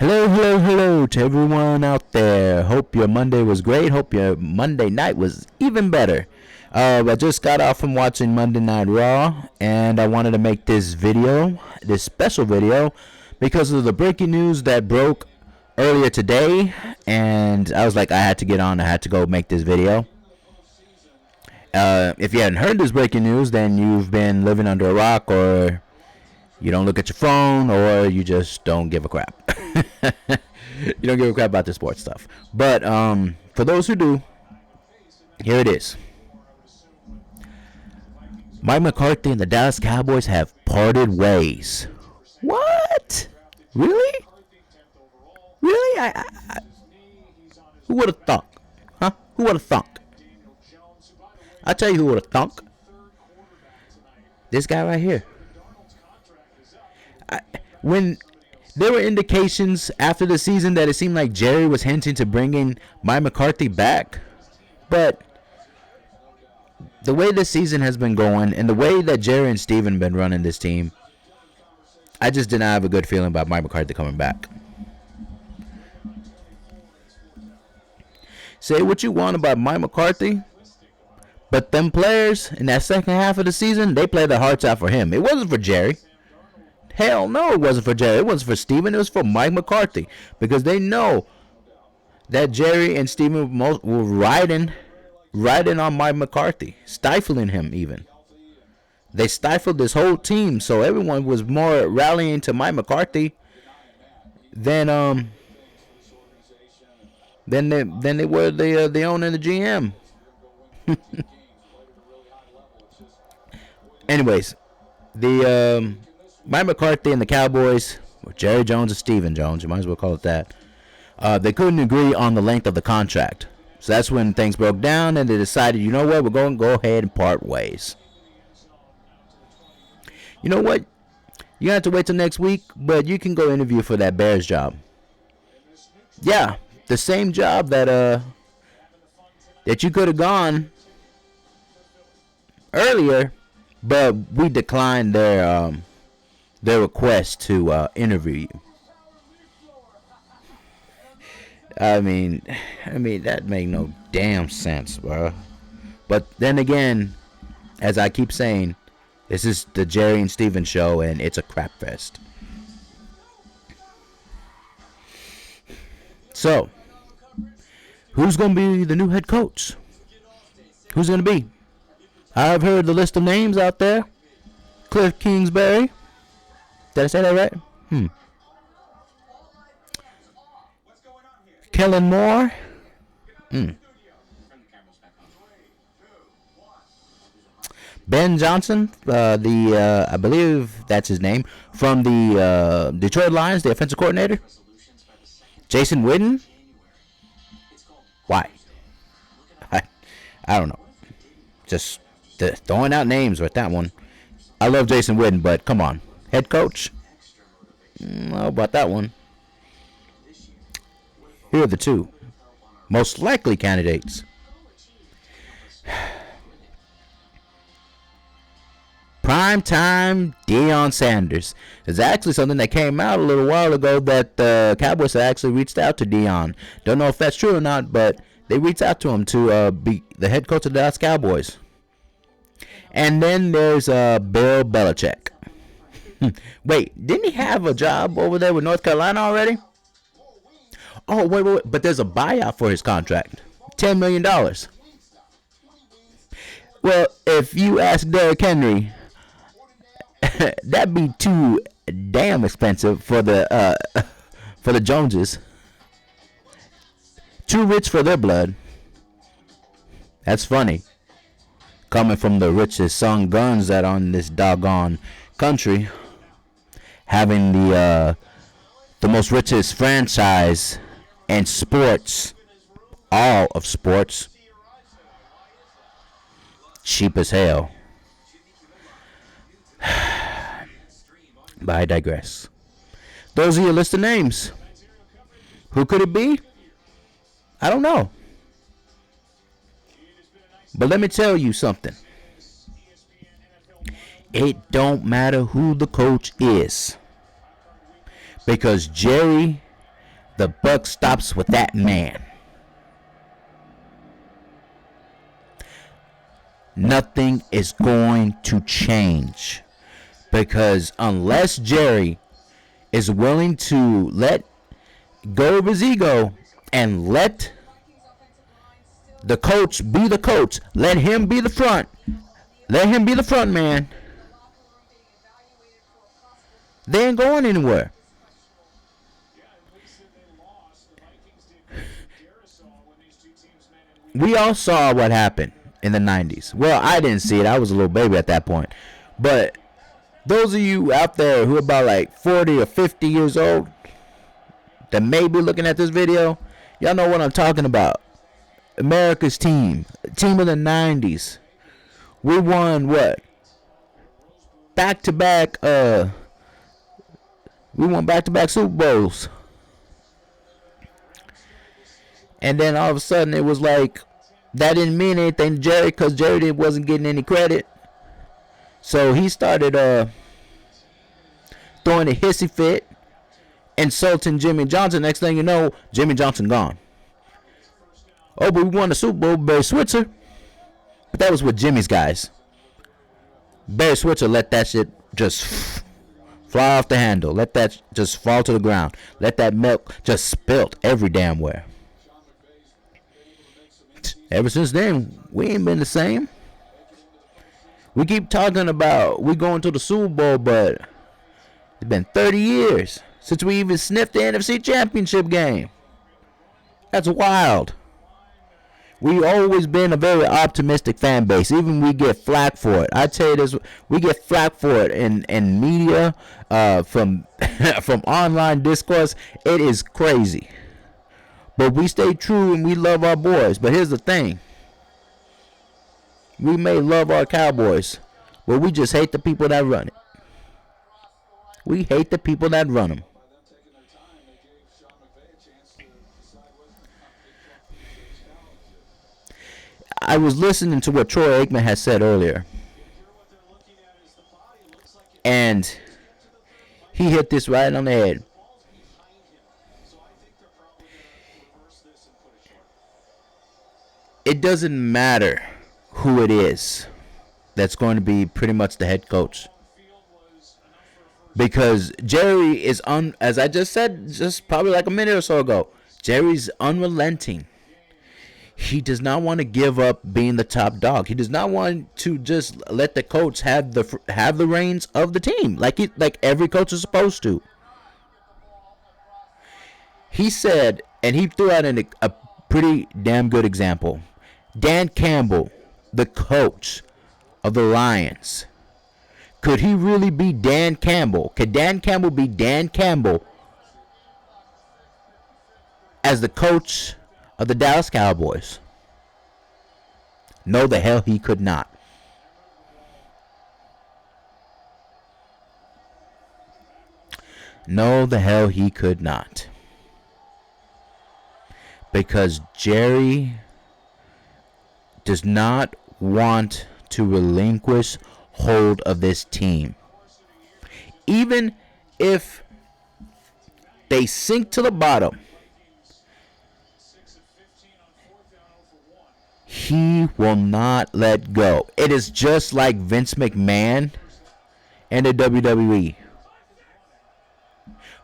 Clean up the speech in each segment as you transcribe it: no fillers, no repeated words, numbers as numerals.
Hello, hello, hello to everyone out there. Hope your Monday was great. Hope your Monday night was even better. I just got off from watching Monday Night Raw, and I wanted to make this special video, because of the breaking news that broke earlier today. And I was like, I had to get on. I had to go make this video. If you hadn't heard this breaking news, then you've been living under a rock, or you don't look at your phone, or you just don't give a crap. You don't give a crap about the sports stuff. But for those who do, here it is. Mike McCarthy and the Dallas Cowboys have parted ways. What? Really? Really? Who would have thunk? Huh? Who would have thunk? I'll tell you who would have thunk. This guy right here. When there were indications after the season that it seemed like Jerry was hinting to bringing Mike McCarthy back, but the way this season has been going and the way that Jerry and Steven been running this team, I just did not have a good feeling about Mike McCarthy coming back. Say what you want about Mike McCarthy, but them players in that second half of the season, they played their hearts out for him. It wasn't for Jerry. Hell no, it wasn't for Jerry. It wasn't for Steven. It was for Mike McCarthy. Because they know that Jerry and Steven were riding on Mike McCarthy, stifling him even. They stifled this whole team, so everyone was more rallying to Mike McCarthy than they were the owner and the GM. Anyways, the Mike McCarthy and the Cowboys, or Jerry Jones and Steven Jones, you might as well call it that, they couldn't agree on the length of the contract. So that's when things broke down, and they decided, you know what, we're going to go ahead and part ways. You know what? You have to wait till next week, but you can go interview for that Bears job. Yeah, the same job that you could have gone earlier, but we declined their request to interview you. I mean that make no damn sense, bro. But then again, as I keep saying, this is the Jerry and Steven show, and it's a crap fest. So, who's going to be the new head coach? Who's going to be? I've heard the list of names out there. Cliff Kingsbury. Did I say that right? Kellen Moore. Ben Johnson, I believe that's his name, from the Detroit Lions, the offensive coordinator. Jason Witten. Why? I don't know. Just throwing out names with that one. I love Jason Witten, but come on. Head coach? How about that one? Here are the two most likely candidates. Primetime Deion Sanders. There's actually something that came out a little while ago that the Cowboys actually reached out to Deion. Don't know if that's true or not, but they reached out to him to be the head coach of the Dallas Cowboys. And then there's Bill Belichick. Wait, didn't he have a job over there with North Carolina already? Oh, wait. But there's a buyout for his contract. $10 million. Well, if you ask Derrick Henry, that'd be too damn expensive for the Joneses. Too rich for their blood. That's funny. Coming from the richest son guns that are in this doggone country, having the most richest franchise in sports, all of sports, cheap as hell. But I digress. Those are your list of names. Who could it be? I don't know. But let me tell you something. It don't matter who the coach is, because Jerry The buck stops with that man. Nothing is going to change. Because unless Jerry is willing to let go of his ego and let the coach be the coach, let him be the front, let him be the front man, they ain't going anywhere. We all saw what happened in the 90s. Well, I didn't see it. I was a little baby at that point. But those of you out there who are about like 40 or 50 years old that may be looking at this video, y'all know what I'm talking about. America's team of the 90s. We won what? Back-to-back Super Bowls. And then all of a sudden it was like that didn't mean anything to Jerry because Jerry wasn't getting any credit. So he started throwing a hissy fit, insulting Jimmy Johnson. Next thing you know, Jimmy Johnson gone. Oh, but we won the Super Bowl, Barry Switzer. But that was with Jimmy's guys. Barry Switzer let that shit just fly off the handle. Let that just fall to the ground. Let that milk just spilt every damn where. Ever since then, we ain't been the same. We keep talking about we going to the Super Bowl, but it's been 30 years since we even sniffed the NFC Championship game. That's wild. We always been a very optimistic fan base. Even we get flack for it. I tell you this, we get flack for it in media, from from online discourse. It is crazy. But we stay true and we love our boys. But here's the thing. We may love our Cowboys, but we just hate the people that run it. We hate the people that run them. I was listening to what Troy Aikman had said earlier. And he hit this right on the head. It doesn't matter who it is that's going to be pretty much the head coach. Because Jerry is, as I just said, just probably like a minute or so ago, Jerry's unrelenting. He does not want to give up being the top dog. He does not want to just let the coach have the reins of the team like every coach is supposed to. He said, and he threw out a pretty damn good example. Dan Campbell, the coach of the Lions, could he really be Dan Campbell? Could Dan Campbell be Dan Campbell as the coach of the Dallas Cowboys? No, the hell he could not. No, the hell he could not. Because Jerry does not want to relinquish hold of this team. Even if they sink to the bottom, he will not let go. It is just like Vince McMahon and the WWE.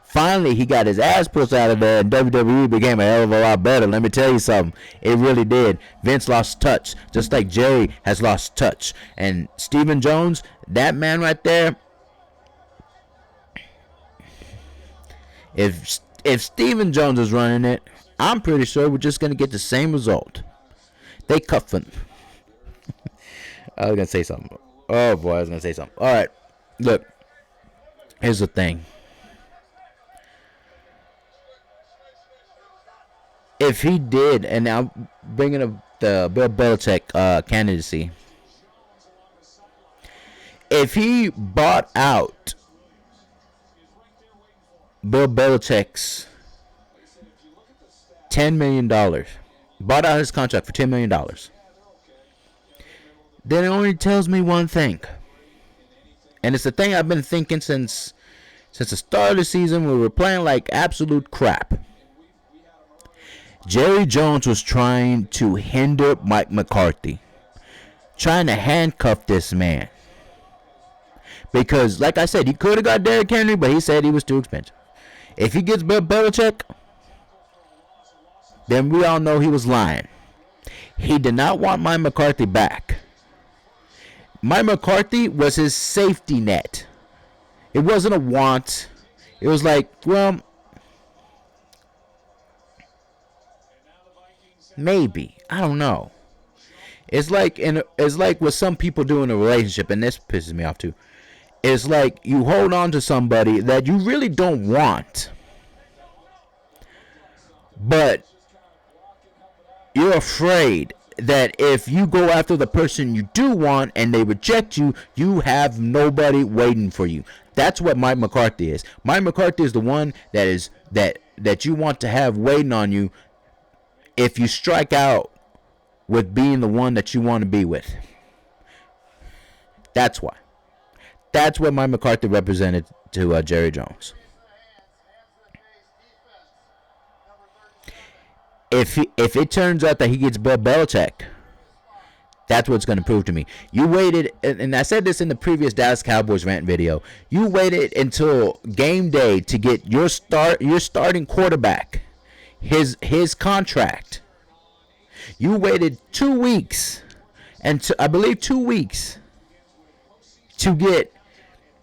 Finally, he got his ass pushed out of there, and WWE became a hell of a lot better. Let me tell you something. It really did. Vince lost touch, just like Jerry has lost touch. And Stephen Jones, that man right there, if Stephen Jones is running it, I'm pretty sure we're just going to get the same result. They cuff him. I was going to say something. Oh, boy, I was going to say something. All right, look, here's the thing. If he did, and now bringing up the Bill Belichick candidacy, if he bought out Bill Belichick's $10 million, bought out his contract for $10 million, then it only tells me one thing. And it's the thing I've been thinking since the start of the season. We were playing like absolute crap. Jerry Jones was trying to hinder Mike McCarthy, trying to handcuff this man. Because, like I said, he could have got Derrick Henry, but he said he was too expensive. If he gets Bill Belichick, then we all know he was lying. He did not want Mike McCarthy back. Mike McCarthy was his safety net. It wasn't a want. It was like, well, maybe. I don't know. It's like what some people do in a relationship, and this pisses me off too. It's like you hold on to somebody that you really don't want, but you're afraid that if you go after the person you do want and they reject you, you have nobody waiting for you. That's what Mike McCarthy is. Mike McCarthy is the one that you want to have waiting on you if you strike out with being the one that you want to be with. That's why. That's what Mike McCarthy represented to Jerry Jones. If it turns out that he gets Bill Belichick, that's what's going to prove to me. You waited, and I said this in the previous Dallas Cowboys rant video. You waited until game day to get your starting quarterback, his contract. You waited 2 weeks, and I believe 2 weeks, to get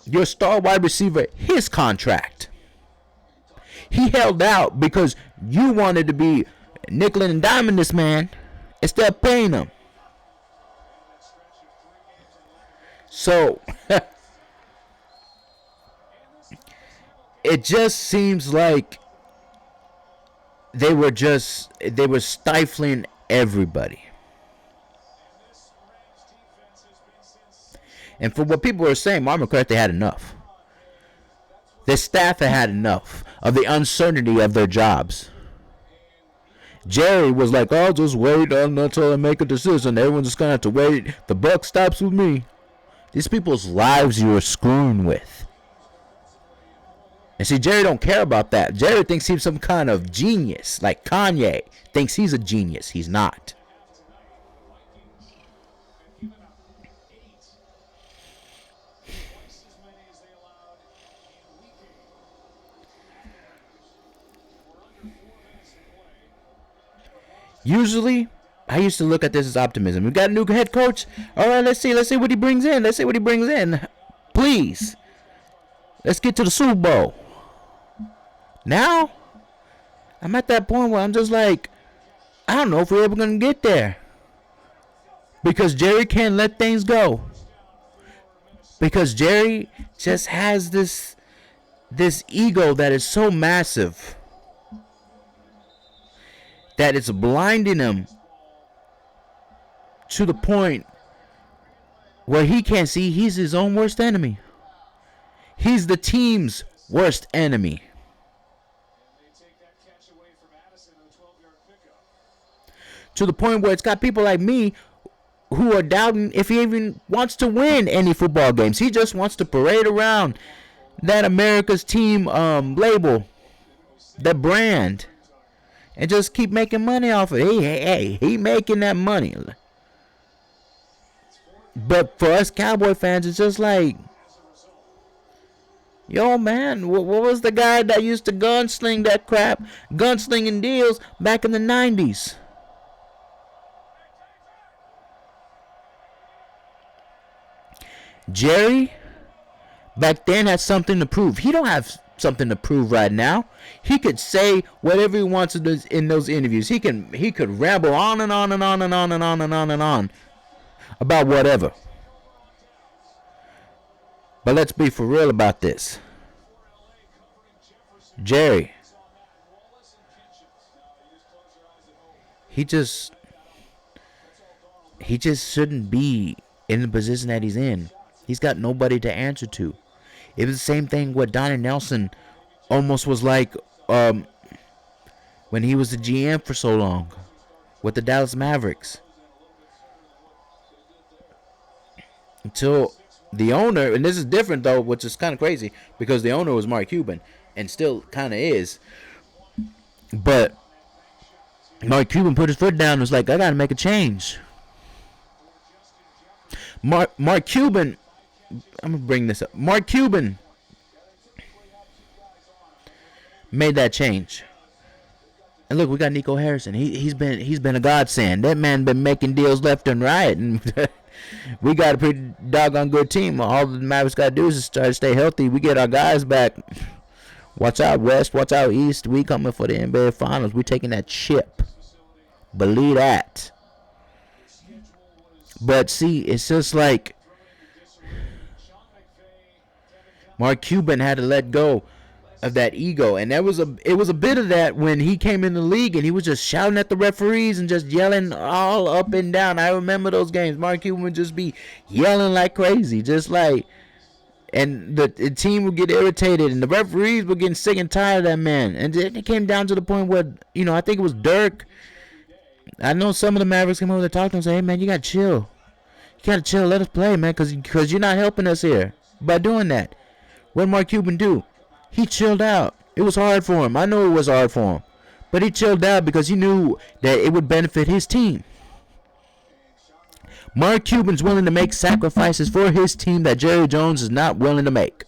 your star wide receiver his contract. He held out because you wanted to be nickel and diming this man instead of paying him. So it just seems like they were stifling everybody. And for what people were saying, Mark McCarthy had enough. The staff had enough of the uncertainty of their jobs. Jerry was like, "I'll just wait until I make a decision. Everyone's just going to have to wait. The buck stops with me." These people's lives you are screwing with. And see, Jerry don't care about that. Jerry thinks he's some kind of genius. Like Kanye thinks he's a genius. He's not. Usually, I used to look at this as optimism. We got a new head coach. All right, let's see what he brings in. Please, let's get to the Super Bowl. Now, I'm at that point where I'm just like, I don't know if we're ever gonna get there, because Jerry can't let things go. Because Jerry just has this ego that is so massive that it's blinding him to the point where he can't see he's his own worst enemy. He's the team's worst enemy. To the point where it's got people like me who are doubting if he even wants to win any football games. He just wants to parade around that America's team label, the brand, and just keep making money off it. He making that money. But for us Cowboy fans, it's just like, yo, man, what was the guy that used to gunsling that crap, gunslinging deals back in the 90s? Jerry, back then, had something to prove. He don't have something to prove right now. He could say whatever he wants in those interviews. He could ramble on and on and on and on and on and on and on about whatever. But let's be for real about this. Jerry, he just shouldn't be in the position that he's in. He's got nobody to answer to. It was the same thing what Donnie Nelson almost was like when he was the GM for so long with the Dallas Mavericks. Until the owner, and this is different though, which is kind of crazy, because the owner was Mark Cuban and still kind of is. But Mark Cuban put his foot down and was like, I got to make a change. Mark Cuban, I'm going to bring this up. Mark Cuban made that change. And look, we got Nico Harrison. He's been a godsend. That man been making deals left and right, and we got a pretty doggone good team. All the Mavericks got to do is just try to stay healthy. We get our guys back. Watch out West, watch out East. We coming for the NBA Finals. We taking that chip. Believe that. But see, it's just like Mark Cuban had to let go of that ego, and it was a bit of that when he came in the league and he was just shouting at the referees and just yelling all up and down. I remember those games. Mark Cuban would just be yelling like crazy, just like, and the team would get irritated and the referees were getting sick and tired of that man. And then it came down to the point where, I think it was Dirk. I know some of the Mavericks came over to talk to him and say, hey man, you gotta chill. You gotta chill, let us play, man, because you're not helping us here by doing that. What did Mark Cuban do? He chilled out. It was hard for him. I know it was hard for him. But he chilled out because he knew that it would benefit his team. Mark Cuban's willing to make sacrifices for his team that Jerry Jones is not willing to make.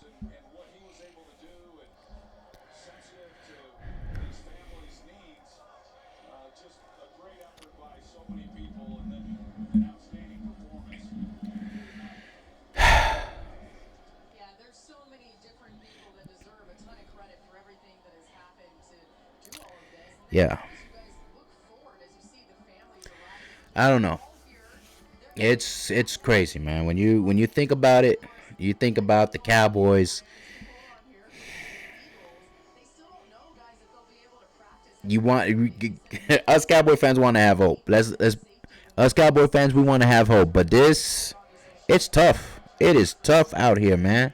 Yeah. I don't know. It's crazy, man. When you think about it, you think about the Cowboys. You want us Cowboy fans want to have hope. Let's us Cowboy fans, we want to have hope. But it's tough. It is tough out here, man.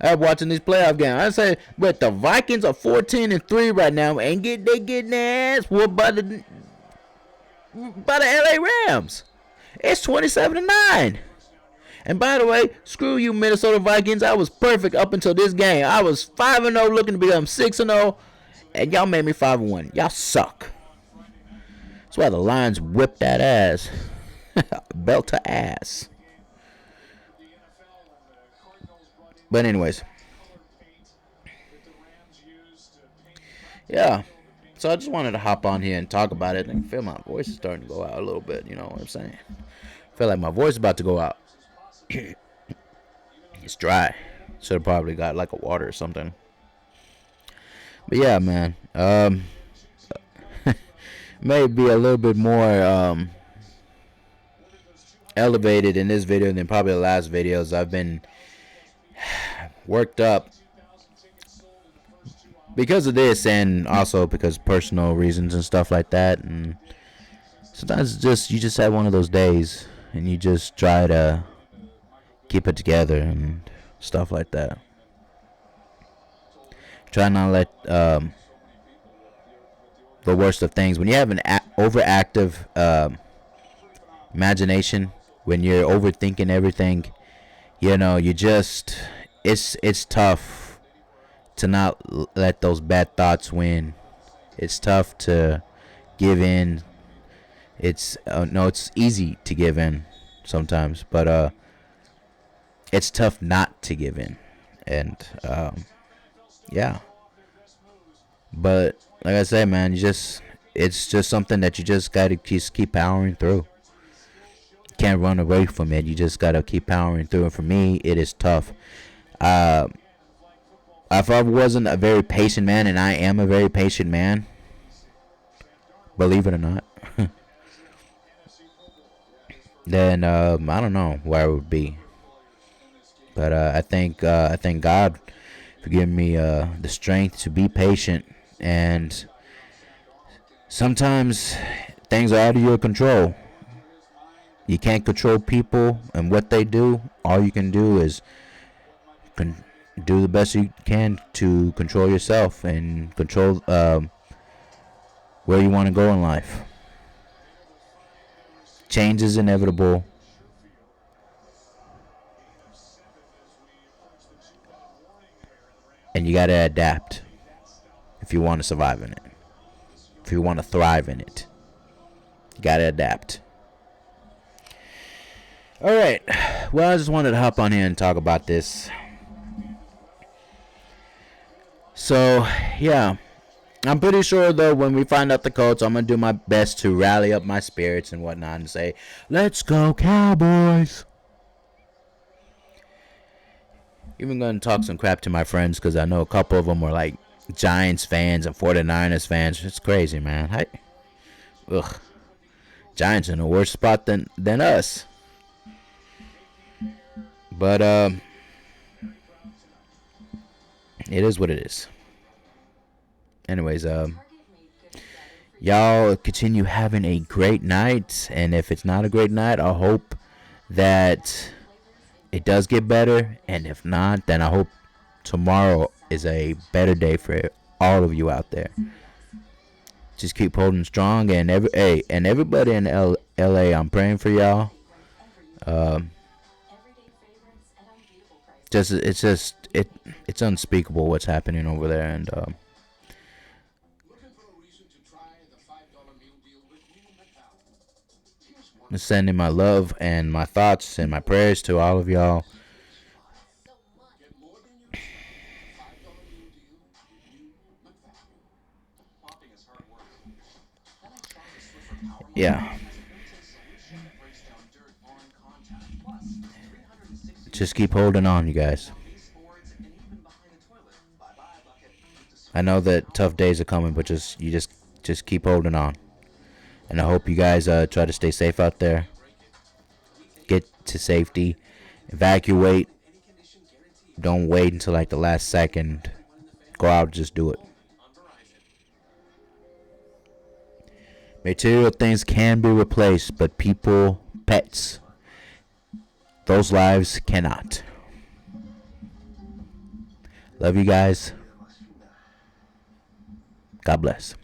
I'm watching these playoff games. I say, but the Vikings are 14-3 right now, and they getting their ass whooped by the LA Rams. It's 27-9. And by the way, screw you, Minnesota Vikings. I was perfect up until this game. I was 5-0, looking to become 6-0, and y'all made me 5-1. Y'all suck. That's why the Lions whipped that ass, belt to ass. But anyways, yeah. So I just wanted to hop on here and talk about it. And I feel my voice is starting to go out a little bit. You know what I'm saying? I feel like my voice is about to go out. It's dry. Should have probably got like a water or something. But yeah, man. Maybe a little bit more elevated in this video than probably the last videos. I've been worked up because of this, and also because personal reasons and stuff like that. And sometimes you just have one of those days and you just try to keep it together and stuff like that. Try not to let the worst of things, when you have an overactive imagination, when you're overthinking everything, you just, it's tough to not let those bad thoughts win. It's tough to give in. It's easy to give in sometimes, but it's tough not to give in. And yeah. But like I said, man, it's just something that you just gotta just keep powering through. Can't run away from it. You just gotta keep powering through. And for me, it is tough. If I wasn't a very patient man, and I am a very patient man, believe it or not, then I don't know where I would be. But I thank God for giving me the strength to be patient. And sometimes things are out of your control. You can't control people and what they do. All you can do is do the best you can to control yourself and control where you want to go in life. Change is inevitable. And you got to adapt if you want to survive in it. If you want to thrive in it. Gotta adapt. All right. Well, I just wanted to hop on here and talk about this. So, yeah. I'm pretty sure, though, when we find out the Colts, I'm going to do my best to rally up my spirits and whatnot and say, let's go, Cowboys. Even going to talk some crap to my friends because I know a couple of them are like Giants fans and 49ers fans. It's crazy, man. Ugh. Giants in a worse spot than us. But it is what it is. Anyways, y'all continue having a great night, and if it's not a great night, I hope that it does get better, and if not, then I hope tomorrow is a better day for all of you out there. Just keep holding strong, and everybody in LA, I'm praying for y'all. It's unspeakable what's happening over there, and I'm sending my love and my thoughts and my prayers to all of y'all. Yeah. Just keep holding on, you guys. I know that tough days are coming, but just keep holding on. And I hope you guys try to stay safe out there. Get to safety. Evacuate. Don't wait until like the last second. Go out, just do it. Material things can be replaced, but people, pets, those lives cannot. Love you guys. God bless.